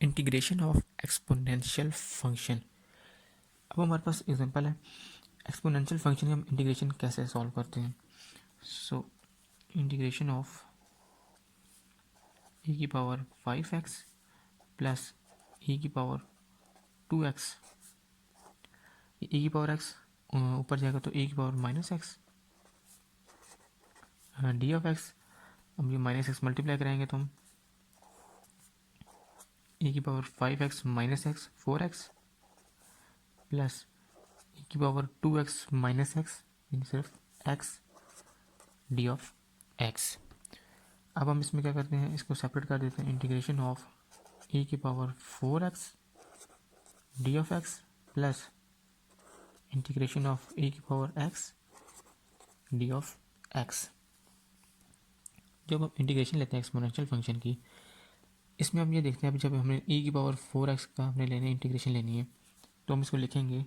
Integration of exponential function. अब हमारे पास example है एक्सपोनेंशियल फंक्शन की हम इंटीग्रेशन कैसे सॉल्व करते हैं। सो इंटीग्रेशन ऑफ e की पावर 5x प्लस e की पावर 2x, e की पावर x ऊपर जाएगा तो e की power minus x d of x. अब ये माइनस एक्स मल्टीप्लाई कराएंगे तो हम e की power 5x minus x 4x plus e की पावर 2x माइनस एक्स, सिर्फ x डी ऑफ एक्स। अब हम इसमें क्या करते हैं, इसको सेपरेट कर देते हैं। इंटीग्रेशन ऑफ e की power 4x D of x plus integration of e की power x d of x। जब हम इंटीग्रेशन लेते हैं एक्सपोनेंशियल फंक्शन की, इसमें हम ये देखते हैं, अभी जब हमने e की पावर 4x का हमने लेने इंटीग्रेशन लेनी है तो हम इसको लिखेंगे,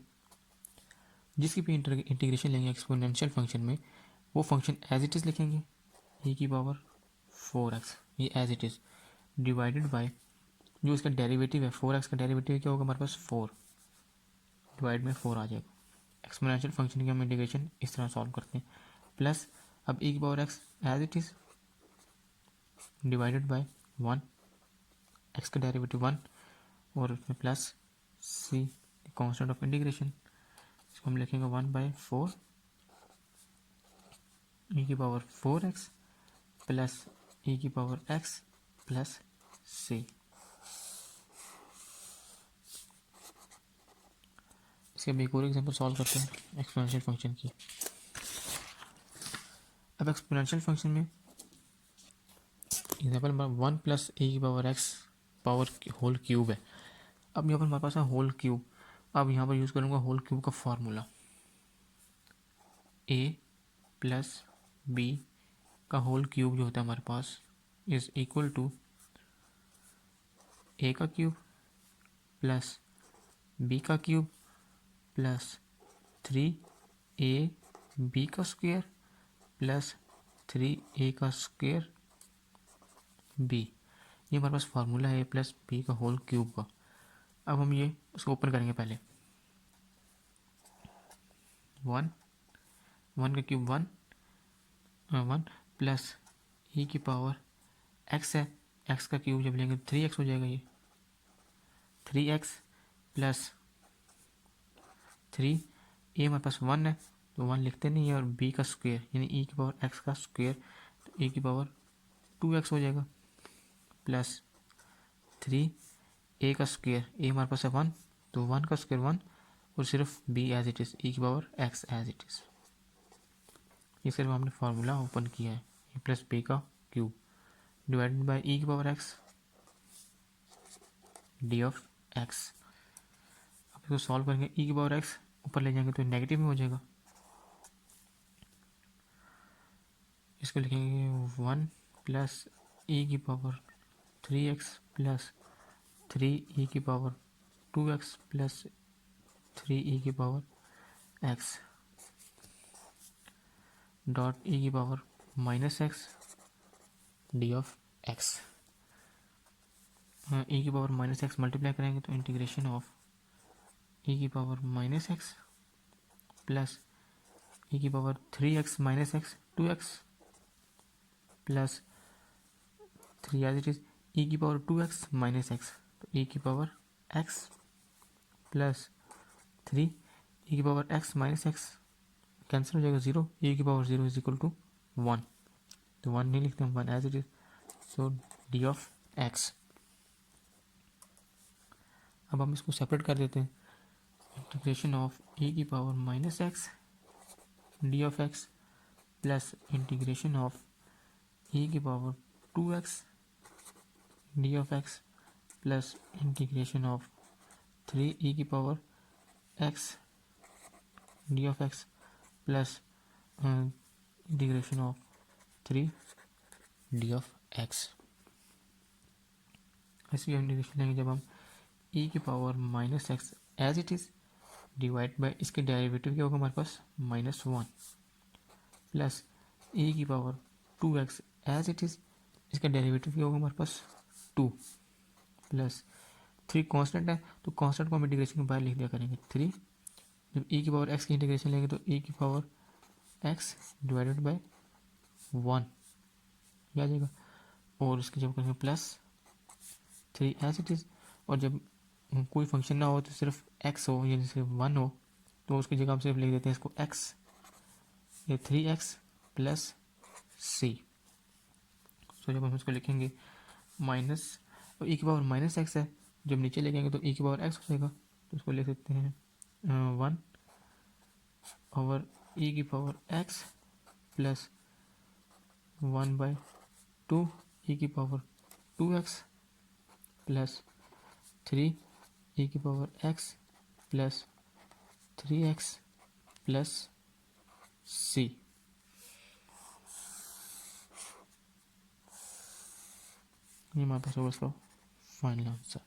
जिसकी भी इंटीग्रेशन लेंगे एक्सपोनेंशियल फंक्शन में वो फंक्शन एज इट इज़ लिखेंगे, e की पावर 4x ये as it is divided by जो इसका डेरिवेटिव है 4x का डेरिवेटिव क्या होगा हमारे पास 4 डिवाइड में 4 आ जाएगा। एक्सपोनेंशियल फंक्शन की हम इंटीग्रेशन इस तरह सॉल्व करते हैं। प्लस अब e की power x as it is divided by 1, x का डेरिवेटिव 1 और उसमें plus c constant of integration, इसको हम लिखेंगे 1/4 e की पावर 4x प्लस e की पावर x प्लस c। इसके अब एक और एग्जांपल सॉल्व करते हैं एक्सपोनेंशियल फंक्शन की। अब एक्सपोनेंशियल फंक्शन में एग्जांपल नंबर 1 प्लस e की power x power whole cube है। अब यहाँ पर हमारे पास है होल क्यूब। अब यहाँ पर यूज़ करूँगा होल क्यूब का फार्मूला, a प्लस b का होल क्यूब जो होता है हमारे पास इज इक्वल टू a का क्यूब प्लस b का क्यूब प्लस 3ab का स्क्वायर प्लस 3a का स्क्वायर b। ये हमारे पास फार्मूला है a प्लस b का होल क्यूब का। अब हम ये उसको ओपन करेंगे पहले, 1 का क्यूब 1 प्लस e की पावर x है, x का क्यूब जब लेंगे 3x हो जाएगा, ये 3x प्लस 3 ए हमारे पास 1 है तो 1 लिखते नहीं है, और b का स्क्वायर यानी e की पावर x का स्क्वायर तो e की पावर 2x हो जाएगा प्लस 3a का स्क्वायर, a हमारे पास है 1 तो 1 का स्क्वायर 1 और सिर्फ b as it is e की power x as it is. ये सिर्फ हमने फार्मूला ओपन किया है, ए प्लस b का क्यूब डिवाइडेड बाई e की power x d of x। अब इसको सॉल्व करेंगे, e की पावर x ऊपर ले जाएंगे तो नेगेटिव में हो जाएगा, इसको लिखेंगे 1 प्लस e की पावर 3x प्लस 3e की पावर 2x प्लस 3e की पावर x डॉट e की power minus x d of x। e की पावर माइनस एक्स मल्टीप्लाई करेंगे तो इंटीग्रेशन ऑफ e की power minus x plus e की power 3x minus x 2x plus 3 as it is e की power 2x minus x तो e की power x plus 3 e की power x minus x cancel हो जाएगा 0, e की power 0 is equal to 1 तो 1 नहीं लिखते हम 1 as it is, so d of x। अब हम इसको सेपरेट कर देते हैं, इंटीग्रेशन ऑफ e की power minus x d of x plus integration of e की power 2x d of x plus integration of 3e की power x d of x plus integration of 3 d of x. ऐसी integration लेंगे जब हम e की power minus x as it is divide bye इसके derivative क्या होगा हमारे पास -1 प्लस e की power 2x as it is, इसका डेरिवेटिव क्या होगा हमारे पास 2 प्लस 3 कांस्टेंट है तो कांस्टेंट को हम इंटीग्रेशन के बाहर लिख दिया करेंगे 3. जब e की पावर x की इंटीग्रेशन लेंगे तो e की पावर x डिवाइडेड बाय 1 आ जाएगा, और इसकी जब करेंगे प्लस 3 एज इट इज़. और जब कोई फंक्शन ना हो तो सिर्फ x हो यानी सिर्फ 1 हो तो उसकी जगह हम सिर्फ लिख देते हैं इसको x, ये 3x प्लस c. तो जब हम इसको लिखेंगे माइनस, और e की पावर माइनस एक्स है, जब नीचे ले जाएंगे तो e की पावर x हो जाएगा, तो इसको लिख सकते हैं 1 ओवर e की पावर x प्लस 1/2 e की पावर 2x प्लस 3 e की power x plus 3x plus c. ये हमारे पास होगा इसका फाइनल आंसर.